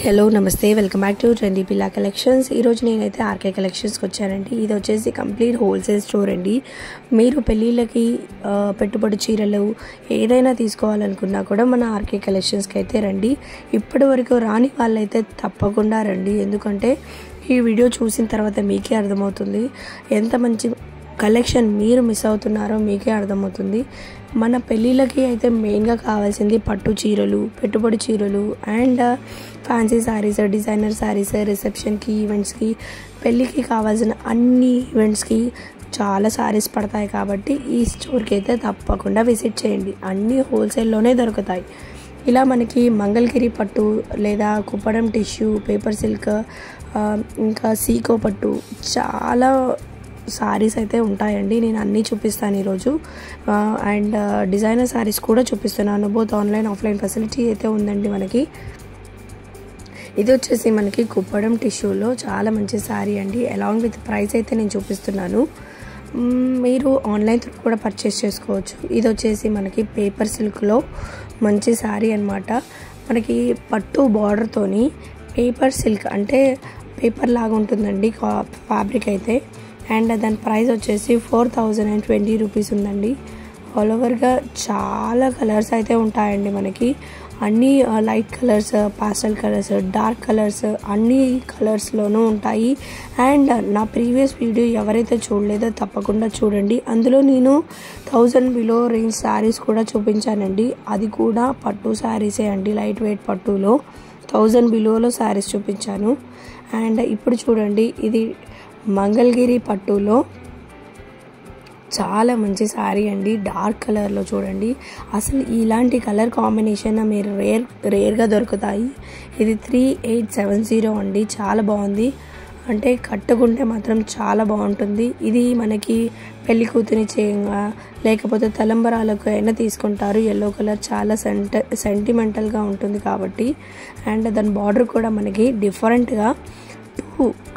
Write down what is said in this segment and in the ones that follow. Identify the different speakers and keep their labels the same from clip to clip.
Speaker 1: Hello నమస్తే welcome back to trendy పిల్లా collections. ఈరోజు నేనైతే ఆర్కే కలెక్షన్స్కి వచ్చానండి. ఇది వచ్చేసి కంప్లీట్ హోల్సేల్ స్టోర్ అండి. మీరు పెళ్ళిళ్ళకి పెట్టుబడి చీరలు ఏదైనా తీసుకోవాలనుకున్నా కూడా మన ఆర్కే కలెక్షన్స్కి అయితే రండి. ఇప్పటి వరకు రాని వాళ్ళైతే తప్పకుండా రండి, ఎందుకంటే ఈ వీడియో చూసిన తర్వాత మీకే అర్థమవుతుంది ఎంత మంచి కలెక్షన్ మీరు మిస్ అవుతున్నారో మీకే అర్థమవుతుంది. మన పెళ్ళిళ్ళకి అయితే మెయిన్గా కావాల్సింది పట్టు చీరలు, పెట్టుబడి చీరలు and fancy saris, designer saris, రిసెప్షన్కి, ఈవెంట్స్కి, పెళ్ళికి కావాల్సిన అన్ని ఈవెంట్స్కి చాలా శారీస్ పడతాయి. కాబట్టి ఈ స్టోర్కి అయితే తప్పకుండా విజిట్ చేయండి. అన్నీ హోల్సేల్లోనే దొరుకుతాయి. ఇలా మనకి మంగళగిరి పట్టు లేదా కుప్పడం టిష్యూ, పేపర్ సిల్క్, ఇంకా సీకో పట్టు చాలా శారీస్ అయితే ఉంటాయండి. నేను అన్నీ చూపిస్తాను ఈరోజు. అండ్ డిజైనర్ శారీస్ కూడా చూపిస్తున్నాను. బోత్ ఆన్లైన్ ఆఫ్లైన్ ఫెసిలిటీ అయితే ఉందండి మనకి. ఇది వచ్చేసి మనకి కుప్పడం టిష్యూలో చాలా మంచి శారీ అండి. అలాంగ్ విత్ ప్రైస్ అయితే నేను చూపిస్తున్నాను. మీరు ఆన్లైన్ త్రూ కూడా పర్చేస్ చేసుకోవచ్చు. ఇది వచ్చేసి మనకి పేపర్ సిల్క్లో మంచి శారీ అనమాట. మనకి పట్టు బార్డర్తోని పేపర్ సిల్క్ అంటే పేపర్ లాగా ఉంటుందండి ఫ్యాబ్రిక్ అయితే. అండ్ దాని ప్రైస్ వచ్చేసి 4020 రూపీస్ ఉందండి. ఆల్ ఓవర్గా చాలా కలర్స్ అయితే ఉంటాయండి మనకి. అన్నీ light colours, pastel colours, dark colours అన్ని కలర్స్లోనూ ఉంటాయి. అండ్ నా ప్రీవియస్ వీడియో ఎవరైతే చూడలేదో తప్పకుండా చూడండి. అందులో నేను 1000 బిలో రేంజ్ శారీస్ కూడా చూపించానండి. అది కూడా పట్టు శారీసే అండి. లైట్ వెయిట్ పట్టులో 1000 బిలోలో శారీస్ చూపించాను. అండ్ ఇప్పుడు చూడండి, ఇది మంగళగిరి పట్టులో చాలా మంచి శారీ అండి. డార్క్ కలర్లో చూడండి. అసలు ఇలాంటి కలర్ కాంబినేషన్ మీరు రేర్గా దొరుకుతాయి. ఇది 3870 అండి. చాలా బాగుంది. అంటే కట్టుకుంటే మాత్రం చాలా బాగుంటుంది. ఇది మనకి పెళ్లి కూతుని చేయంగా లేకపోతే తలంబరాలకు అయినా తీసుకుంటారు. ఎల్లో కలర్ చాలా సెంటిమెంటల్గా ఉంటుంది కాబట్టి. అండ్ దాని బార్డర్ కూడా మనకి డిఫరెంట్గా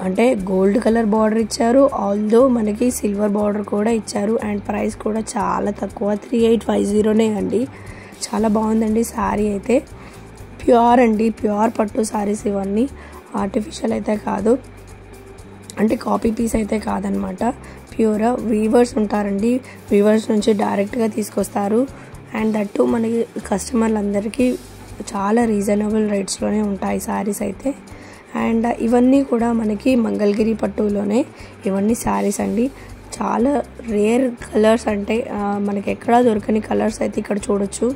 Speaker 1: అంటే గోల్డ్ కలర్ బార్డర్ ఇచ్చారు. ఆల్దో మనకి సిల్వర్ బార్డర్ కూడా ఇచ్చారు. అండ్ ప్రైస్ కూడా చాలా తక్కువ, 3850 అండి. చాలా బాగుందండి శారీ అయితే. ప్యూర్ అండి, ప్యూర్ పట్టు శారీస్ ఇవన్నీ. ఆర్టిఫిషియల్ అయితే కాదు, అంటే కాపీ పీస్ అయితే కాదనమాట. ప్యూర్ వీవర్స్ ఉంటారండి. వీవర్స్ నుంచి డైరెక్ట్గా తీసుకొస్తారు. అండ్ దట్టు మనకి కస్టమర్లందరికీ చాలా రీజనబుల్ రేట్స్లోనే ఉంటాయి శారీస్ అయితే. అండ్ ఇవన్నీ కూడా మనకి మంగళగిరి పట్టులోనే ఇవన్నీ శారీస్ అండి. చాలా రేర్ కలర్స్, అంటే మనకి ఎక్కడా దొరకని కలర్స్ అయితే ఇక్కడ చూడొచ్చు.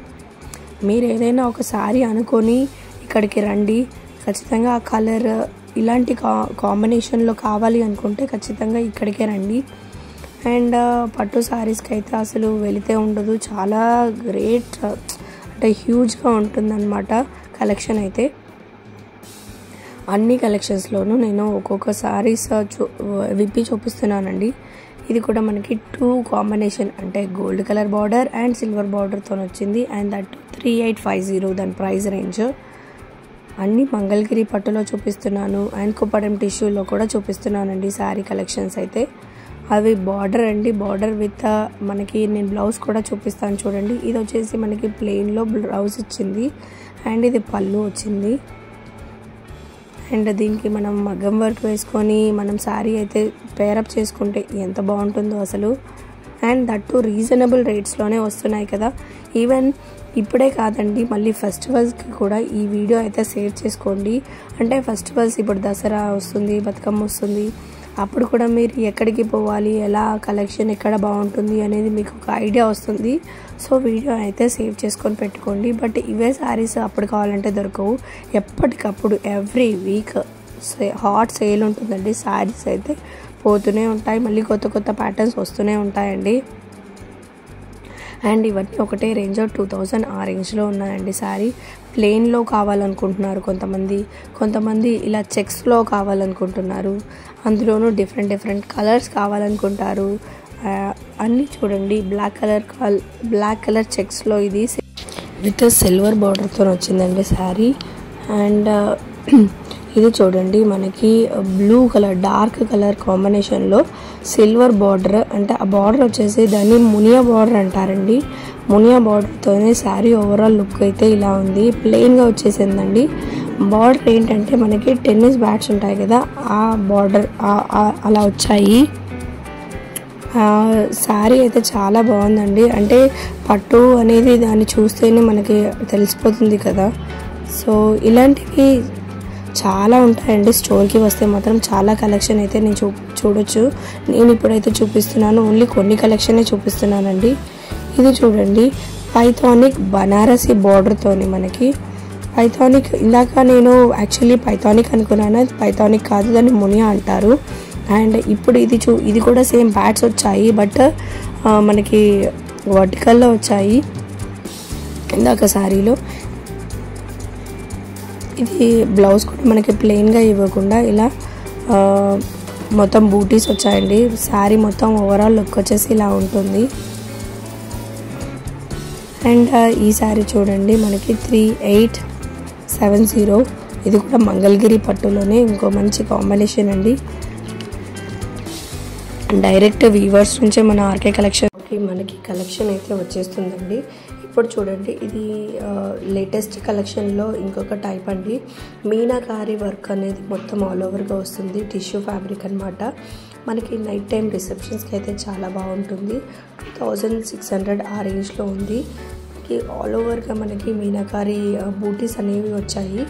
Speaker 1: మీరు ఏదైనా ఒక శారీ అనుకొని ఇక్కడికి రండి. ఖచ్చితంగా ఆ కలర్ ఇలాంటి కాంబినేషన్లో కావాలి అనుకుంటే ఖచ్చితంగా ఇక్కడికే రండి. అండ్ పట్టు శారీస్కి అయితే అసలు వెళితే ఉండదు. చాలా గ్రేట్, అంటే హ్యూజ్గా ఉంటుందన్నమాట కలెక్షన్ అయితే. అన్ని కలెక్షన్స్లోనూ నేను ఒక్కొక్క శారీస్ విప్పి చూపిస్తున్నానండి. ఇది కూడా మనకి 2 కాంబినేషన్, అంటే gold colour border and silver బార్డర్తో వచ్చింది. అండ్ దట్ 3850 దాని ప్రైస్ రేంజ్. అన్ని మంగళగిరి పట్టులో చూపిస్తున్నాను. అండ్ కుప్పడం టిష్యూలో కూడా చూపిస్తున్నానండి శారీ కలెక్షన్స్ అయితే. అవి బార్డర్ అండి. బార్డర్ విత్ మనకి నేను బ్లౌజ్ కూడా చూపిస్తాను చూడండి. ఇది వచ్చేసి మనకి ప్లెయిన్లో బ్లౌజ్ ఇచ్చింది. అండ్ ఇది పళ్ళు వచ్చింది. అండ్ దీనికి మనం మగ్గం వర్క్ వేసుకొని మనం శారీ అయితే పేరప్ చేసుకుంటే ఎంత బాగుంటుందో అసలు. అండ్ దట్టు రీజనబుల్ రేట్స్లోనే వస్తున్నాయి కదా. ఈవెన్ ఇప్పుడే కాదండి, మళ్ళీ ఫెస్టివల్స్కి కూడా ఈ వీడియో అయితే షేర్ చేసుకోండి. అంటే ఫెస్టివల్స్ ఇప్పుడు దసరా వస్తుంది, బతుకమ్మ వస్తుంది. అప్పుడు కూడా మీరు ఎక్కడికి పోవాలి, ఎలా కలెక్షన్ ఎక్కడ బాగుంటుంది అనేది మీకు ఒక ఐడియా వస్తుంది. సో వీడియో అయితే సేవ్ చేసుకొని పెట్టుకోండి. బట్ ఇవే శారీస్ అప్పుడు కావాలంటే దొరకవు. ఎప్పటికప్పుడు ఎవ్రీ వీక్ హాట్ సేల్ ఉంటుందండి. శారీస్ అయితే పోతూనే ఉంటాయి. మళ్ళీ కొత్త కొత్త ప్యాటర్న్స్ వస్తూనే ఉంటాయండి. అండ్ ఇవన్నీ ఒకటే రేంజ్ 2000 ఆ రేంజ్లో ఉన్నాయండి. శారీ ప్లెయిన్లో కావాలనుకుంటున్నారు కొంతమంది ఇలా చెక్స్లో కావాలనుకుంటున్నారు. అందులోనూ డిఫరెంట్ కలర్స్ కావాలనుకుంటారు. అన్నీ చూడండి. బ్లాక్ కలర్ చెక్స్లో ఇది విత్ సిల్వర్ బార్డర్తో వచ్చిందండి శారీ. అండ్ ఇది చూడండి, మనకి బ్లూ కలర్, డార్క్ కలర్ కాంబినేషన్లో సిల్వర్ బార్డర్, అంటే ఆ బార్డర్ వచ్చేసి దాన్ని మునియా బార్డర్ అంటారండి. మునియా బార్డర్తోనే శారీ ఓవరాల్ లుక్ అయితే ఇలా ఉంది. ప్లెయిన్గా వచ్చేసిందండి. బార్డర్ ఏంటంటే మనకి టెన్నిస్ బ్యాట్స్ ఉంటాయి కదా, ఆ బార్డర్ అలా వచ్చాయి. శారీ అయితే చాలా బాగుందండి. అంటే పట్టు అనేది దాన్ని చూస్తేనే మనకి తెలిసిపోతుంది కదా. సో ఇలాంటివి చాలా ఉంటాయండి. స్టోర్కి వస్తే మాత్రం చాలా కలెక్షన్ అయితే నేను చూడొచ్చు. నేను ఇప్పుడైతే చూపిస్తున్నాను, ఓన్లీ కొన్ని కలెక్షనే చూపిస్తున్నానండి. ఇది చూడండి, పైథానిక్ బనారసి బార్డర్తోని మనకి పైథానిక్. ఇందాక నేను యాక్చువల్లీ పైథానిక్ అనుకున్నాను, అది పైథానిక్ కాదు, దాన్ని మునియా అంటారు. అండ్ ఇప్పుడు ఇది కూడా సేమ్ బ్యాట్స్ వచ్చాయి, బట్ మనకి వర్టికల్లో వచ్చాయి ఇందాక శారీలో. ఇది బ్లౌజ్ కూడా మనకి ప్లెయిన్గా ఇవ్వకుండా ఇలా మొత్తం బూటీస్ వచ్చాయండి. శారీ మొత్తం ఓవరాల్ లుక్ వచ్చేసి ఇలా ఉంటుంది. అండ్ ఈ శారీ చూడండి, మనకి 3870. ఇది కూడా మంగళగిరి పట్టులోనే ఇంకో మంచి కాంబినేషన్ అండి. డైరెక్ట్ వీవర్స్ నుంచే మన ఆర్కే కలెక్షన్కి మనకి కలెక్షన్ అయితే వచ్చేస్తుందండి. ఇప్పుడు చూడండి, ఇది లేటెస్ట్ కలెక్షన్లో ఇంకొక టైప్ అండి. మీనాకారి వర్క్ అనేది మొత్తం ఆల్ ఓవర్గా వస్తుంది, టిష్యూ ఫ్యాబ్రిక్ అనమాట. మనకి నైట్ టైం రిసెప్షన్స్కి అయితే చాలా బాగుంటుంది. 2600 ఆ రేంజ్లో ఉంది. మనకి ఆల్ ఓవర్గా మనకి మీనాకారి బూటీస్ అనేవి వచ్చాయి.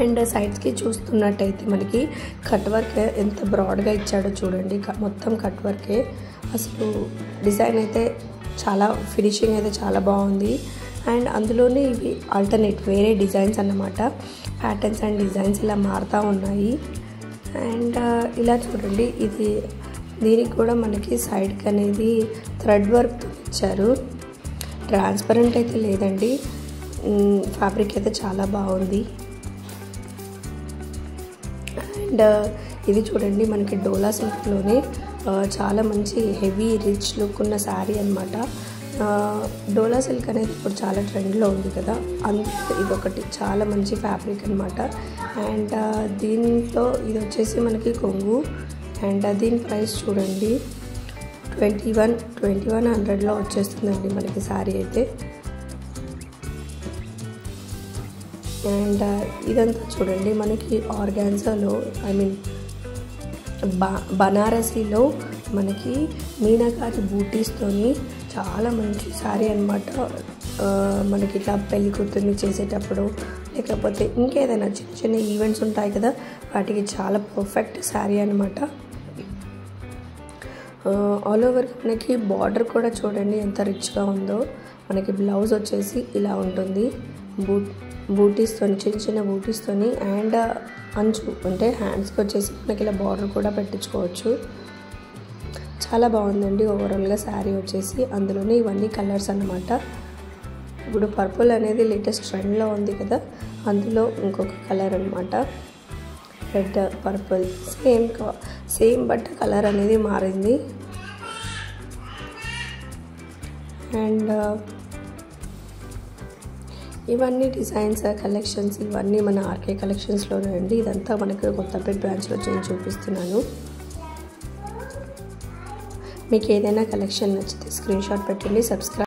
Speaker 1: అండ్ సైడ్స్కి చూస్తున్నట్టయితే మనకి కట్ వర్క్ ఎంత బ్రాడ్గా ఇచ్చాడో చూడండి, మొత్తం కట్ వర్కే. అసలు డిజైన్ అయితే చాలా ఫినిషింగ్ అయితే చాలా బాగుంది. అండ్ అందులోనే ఇవి ఆల్టర్నేట్ వేరే డిజైన్స్ అన్నమాట. ప్యాటర్న్స్ అండ్ డిజైన్స్ ఇలా మారుతూ ఉన్నాయి. అండ్ ఇలా చూడండి, దీనికి కూడా మనకి సైడ్కి అనేది థ్రెడ్ వర్క్ ఇచ్చారు. ట్రాన్స్పరెంట్ అయితే లేదండి, ఫ్యాబ్రిక్ అయితే చాలా బాగుంది. అండ్ ఇది చూడండి, మనకి డోలా సిల్క్లోనే చాలా మంచి హెవీ రిచ్ లుక్ ఉన్న శారీ అనమాట. డోలా సిల్క్ అనేది ఇప్పుడు చాలా ట్రెండ్లో ఉంది కదా, అందులో ఇదొకటి చాలా మంచి ఫ్యాబ్రిక్ అనమాట. అండ్ దీంట్లో ఇది వచ్చేసి మనకి కొంగు. అండ్ దీని ప్రైస్ చూడండి 2100లో వచ్చేస్తుందండి మనకి శారీ అయితే. అండ్ ఇదంతా చూడండి, మనకి ఆర్గాన్జాలో బనారసీలో మనకి మీనాకారి బూటీస్తోని చాలా మంచి శారీ అనమాట. మనకి ఇట్లా పెళ్లి కూతుర్ని చేసేటప్పుడు, లేకపోతే ఇంకేదైనా చిన్న చిన్న ఈవెంట్స్ ఉంటాయి కదా, వాటికి చాలా పర్ఫెక్ట్ శారీ అనమాట. ఆల్ ఓవర్ మనకి బార్డర్ కూడా చూడండి ఎంత రిచ్గా ఉందో. మనకి బ్లౌజ్ వచ్చేసి ఇలా ఉంటుంది, బూటీస్తోని, చిన్న చిన్న బూటీస్తోని. అండ్ అంచు అంటే హ్యాండ్స్కి వచ్చేసి మనకి ఇలా బార్డర్ కూడా పెట్టించుకోవచ్చు. చాలా బాగుందండి ఓవరాల్గా శారీ వచ్చేసి. అందులోనే ఇవన్నీ కలర్స్ అన్నమాట. ఇప్పుడు పర్పుల్ అనేది లేటెస్ట్ ట్రెండ్లో ఉంది కదా, అందులో ఇంకొక కలర్ అనమాట, red purple. Same but colour అనేది మారింది. అండ్ ఇవన్నీ డిజైన్స్ కలెక్షన్స్ ఇవన్నీ మన ఆర్కే కలెక్షన్స్లోనే అండి. ఇదంతా మనకు కొత్తపేట బ్రాంచ్లో నేను చూపిస్తున్నాను. మీకు ఏదైనా కలెక్షన్ నచ్చితే స్క్రీన్ షాట్ పెట్టండి, సబ్స్క్రైబ్